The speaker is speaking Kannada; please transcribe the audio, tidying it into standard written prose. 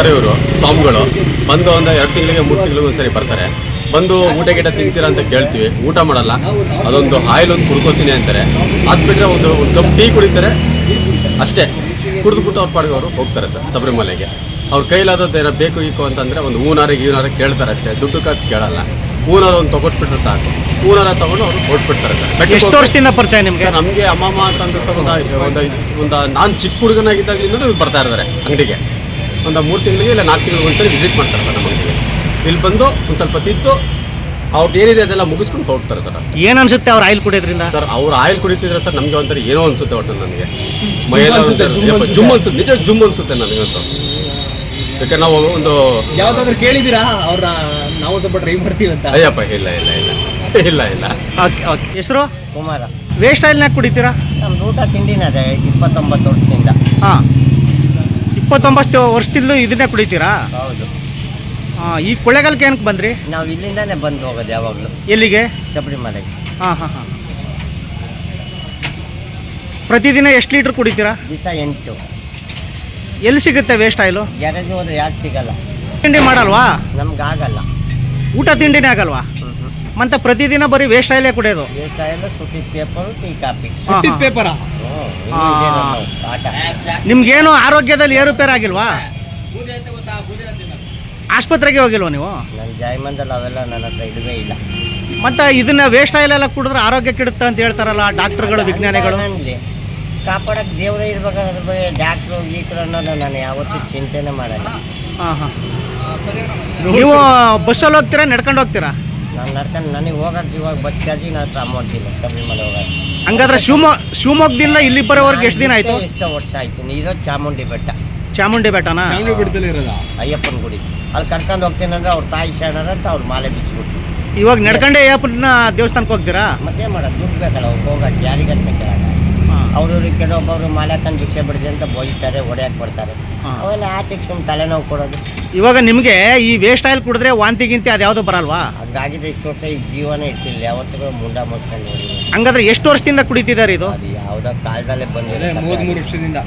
ಬರ್ತಾರೆ ಇವರು ಸ್ವಾಮಿಗಳು ಬಂದು ಒಂದು 2 ತಿಂಗಳಿಗೆ 3 ತಿಂಗಳಿಗೆ ಒಂದ್ಸರಿ ಬರ್ತಾರೆ. ಬಂದು ಊಟ ಗೀಟ ತಿಂತೀರಾ ಅಂತ ಕೇಳ್ತೀವಿ, ಊಟ ಮಾಡಲ್ಲ. ಅದೊಂದು ಆಯಿಲ್ ಒಂದು ಕುಡ್ಕೋತೀನಿ ಅಂತಾರೆ. ಅದು ಬಿಟ್ಟರೆ ಒಂದು ಕಪ್ ಟೀ ಕುಡಿತಾರೆ ಅಷ್ಟೇ. ಕುಡಿದ್ಬಿಟ್ಟು ಅವ್ರ ಪಾಡಿಗೆ ಅವರು ಹೋಗ್ತಾರೆ ಸರ್ ಶಬರಿಮಲೆಗೆ. ಅವ್ರ ಕೈಲಾದದ್ದು ಏನೋ ಬೇಕು ಅಂತಂದರೆ ಒಂದು ಹೂನಾರ ಕೇಳ್ತಾರೆ ಅಷ್ಟೇ, ದುಡ್ಡು ಕಾಸು ಕೇಳಲ್ಲ. ಹೂನಾರ ಒಂದು ತೊಗೊಟ್ಬಿಟ್ರೆ ಸಾಕು, ಹೂನಾರ ತೊಗೊಂಡು ಅವರು ಹೊರಟ್ಬಿಡ್ತಾರೆ ಸರ್. ಎಷ್ಟು ವರ್ಷದಿಂದ ಪರಿಚಯ ನಿಮಗೆ? ನಮಗೆ ಅಮ್ಮಮ್ಮ ಅಂತಂದ್ರೆ ಒಂದು ನಾನು ಚಿಕ್ಕ ಹುಡುಗನಾಗಿದ್ದಾಗಲಿಂದ ಇವ್ರು ಬರ್ತಾ ಇರ್ತಾರೆ ಅಂಗಡಿಗೆ. ಒಂದು 3 ತಿಂಗಳಿಗೆ ಇಲ್ಲ 4 ತಿಂಗಳಿಗೆ ಒಂದ್ಸರಿ ವಿಸಿಟ್ ಮಾಡ್ತಾರೆ ಸರ್ ನಮ್ಮ ಅಂಗಡಿಗೆ. ಇಲ್ಲಿ ಬಂದು ಒಂದು ಸ್ವಲ್ಪ ತಿದ್ದು ಅವ್ರದ್ದು ಏನಿದೆ ಅದೆಲ್ಲ ಮುಗಿಸ್ಕೊಂಡು ಹೋಗ್ತಾರೆ ಸರ್. ಏನು ಅನ್ಸುತ್ತೆ ಅವ್ರು ಆಯಿಲ್ ಕುಡಿಯೋದ್ರಿಂದ? ಸರ್ ಅವ್ರು ಆಯಿಲ್ ಕುಡಿತಿದ್ರೆ ಸರ್ ನಮಗೆ ಒಂಥರ ಏನೋ ಅನ್ಸುತ್ತೆ ಒಟ್ಟು ನನಗೆ ಮೈಯೆಲ್ಲ ಜುಮ್ ಅನ್ಸುತ್ತೆ, ನಿಜ ಜುಮ್ ಅನ್ಸುತ್ತೆ ನನಗಂತೂ. ಯಾಕೆ ನಾವು ಒಂದು ಯಾವ್ದಾದ್ರು ಕೇಳಿದ್ದೀರಾ ಅವ್ರ ನಾವು ಸ್ವಲ್ಪ ಟ್ರೈ ಮಾಡ್ತೀವಿ ಅಂತ? ಅಯ್ಯಪ್ಪ ಇಲ್ಲ ಇಲ್ಲ ಇಲ್ಲ ಇಲ್ಲ ಇಲ್ಲ. Okay okay. ಹೆಸರು? ಕುಮಾರ. ವೇಸ್ಟ್ ಆಯಿಲ್ನಾಗ ಕುಡಿತೀರಾ? ನಮ್ದು ಊಟ ತಿಂಡಿನ ಅದೇ 29 ವರ್ಷದಿಂದ. ಹಾಂ, 29 ವರ್ಷದಿಂದಲೂ ಇದನ್ನೇ ಕುಡಿತೀರಾ? ಹೌದು. ಈ ಕೊಳ್ಳೇಗಾಲಕ್ಕೆ ಏನಕ್ಕೆ ಬಂದ್ರಿ? ನಾವು ಇಲ್ಲಿಂದಾನೇ ಬಂದು ಹೋಗೋದು ಯಾವಾಗಲೂ. ಎಲ್ಲಿಗೆ? ಶಬರಿಮಲೆಗೆ. ಹಾಂ ಹಾಂ ಹಾಂ. ಪ್ರತಿದಿನ ಎಷ್ಟು ಲೀಟ್ರ್ ಕುಡಿತೀರಾ? ದಿವಸ 8. ಎಲ್ಲಿ ಸಿಗುತ್ತೆ ವೇಸ್ಟ್ ಆಯಿಲು? ಗ್ಯಾರೇಜ್ ಹೋದ್ರೆ ಯಾಕೆ ಸಿಗಲ್ಲ. ತಿಂಡಿ ಮಾಡಲ್ವಾ? ನಮ್ಗಾಗಲ್ಲ. ಊಟ ತಿಂಡಿನೇ ಆಗಲ್ವಾ? ಮತ್ತೆ ಪ್ರತಿದಿನ ಬರೀ ವೇಸ್ಟ್ ಆಯಿಲೇ ಕುಡಿಯೋದು? ವೇಸ್ಟ್ ಆಯಿಲ್, ಸುಟ್ಟಿದ ಪೇಪರು, ಟೀ ಕಾಫಿ. ಸುಟ್ಟಿದ ಪೇಪರ? ಆಟ. ನಿಮ್ಗೇನು ಆರೋಗ್ಯದಲ್ಲಿ ಏರುಪೇರು ಆಗಿಲ್ವಾ? ಆಸ್ಪತ್ರೆಗೆ ಹೋಗಿಲ್ವಾ ನೀವು? ನನ್ನ ಜಾಯಮಂದಲ್ಲಿ ಅವೆಲ್ಲ ನನ್ನ ಹತ್ರ ಇಲ್ಲವೇ ಇಲ್ಲ. ಮತ್ತು ಇದನ್ನ ವೇಸ್ಟ್ ಆಯಿಲ್ ಎಲ್ಲ ಕುಡಿದ್ರೆ ಆರೋಗ್ಯ ಕೆಡುತ್ತೆ ಅಂತ ಹೇಳ್ತಾರಲ್ಲ ಡಾಕ್ಟರ್ಗಳು, ವಿಜ್ಞಾನಿಗಳು. ನನಗೆ ಕಾಪಾಡಕ್ಕೆ ದೇವರೇ ಇರ್ಬೇಕಾದ್ರೆ ಅದ್ರ ಬಗ್ಗೆ ಡಾಕ್ಟ್ರು ಗೀಕ್ರು ಅನ್ನೋದು ನಾನು ಯಾವತ್ತೂ ಚಿಂತೆನೇ ಮಾಡಲ್ಲ. ಹಾಂ ಹಾಂ. ನೀವು ಬಸ್ಸಲ್ಲಿ ಹೋಗ್ತೀರಾ, ನಡ್ಕೊಂಡು ಹೋಗ್ತೀರಾ? ನಾನು ನಡ್ಕೊಂಡು ನನಗೆ ಹೋಗಕ್ಕೆ ಇವಾಗ ಬಸ್ ಚಾರ್ಜಿ ನನ್ನ ಹತ್ರ ಅಮೌಂಟ್ ಇಲ್ಲ ಶಬರಿಮಲೆ ಹೋಗೋದು. ಹಂಗಾದ್ರೆ ಶಿವಮೊಗ್ಗದಿಂದ ಇಲ್ಲಿ ಬರೋವರೆಗೆ ಎಷ್ಟು ದಿನ ಆಯಿತು? ಎಷ್ಟೋ ವರ್ಷ ಆಯ್ತು. ಇರೋದು ಚಾಮುಂಡಿ ಬೆಟ್ಟ. ಚಾಮುಂಡಿ ಬೆಟ್ಟನಾ? ಚಾಮುಂಡಿ ಬೆಟ್ಟದಲ್ಲಿ ಇರೋದಾ? ಅಯ್ಯಪ್ಪನ ಗುಡಿ. ಅಲ್ಲಿ ಕರ್ಕೊಂಡು ಹೋಗ್ತೀನಿ ಅಂದರೆ ಅವ್ರ ತಾಯಿ ಶರಣರ ಅಂತ ಅವ್ರು ಮಾಲೆ ಬಿಚ್ಚಿಬಿಟ್ಟು. ಇವಾಗ ನಡ್ಕೊಂಡೆ ಅಯ್ಯಪ್ಪನ ದೇವಸ್ಥಾನಕ್ಕೆ ಹೋಗ್ತೀರಾ? ಮತ್ತೆ ಮಾಡೋದು ದುಡ್ಡು ಬೇಕಲ್ಲ ಅವ್ರು ಹೋಗಕ್ಕೆ, ಯಾರಿಗಂತ ಕೇಳಲ್ಲ. ಅವ್ರವ್ರಿಗೆ ಕೆಲವೊಬ್ಬರು ಮಾಲೆ ಹಾಕೊಂಡು ಭಿಕ್ಷೆ ಬಿಡಿದೆ ಅಂತ ಬೋಯ್ತಾರೆ, ಹೊಡೆಯಕ್ಕೆ ಬರ್ತಾರೆ. ಅವೆಲ್ಲ ಆಟಿಗೆ ಸುಮ್ಮನೆ ತಲೆನೋವು ಕೊಡೋದು. ಇವಾಗ ನಿಮಗೆ ಈ ವೇಸ್ಟ್ ಆಯಿಲ್ ಕುಡಿದ್ರೆ ವಾಂತಿ ಗಿಂತಿ ಅದ್ಯಾವುದು ಬರಲ್ವಾ? ಹಂಗಾಗಿದ್ರೆ ಇಷ್ಟು ವರ್ಷ ಈ ಜೀವನೇ ಇರ್ತಿಲ್ಲ. ಯಾವತ್ತಿಗೂ ಮುಂಡ ಮುಚ್ಕೊಂಡು ನೋಡಿ. ಹಂಗಾದ್ರೆ ಎಷ್ಟು ವರ್ಷದಿಂದ ಕುಡಿತಿದ್ದಾರೆ ಇದು? ಅದು ಯಾವುದೋ ಕಾಲದಲ್ಲೇ ಬಂದಿದೆ. 33 ವರ್ಷದಿಂದ.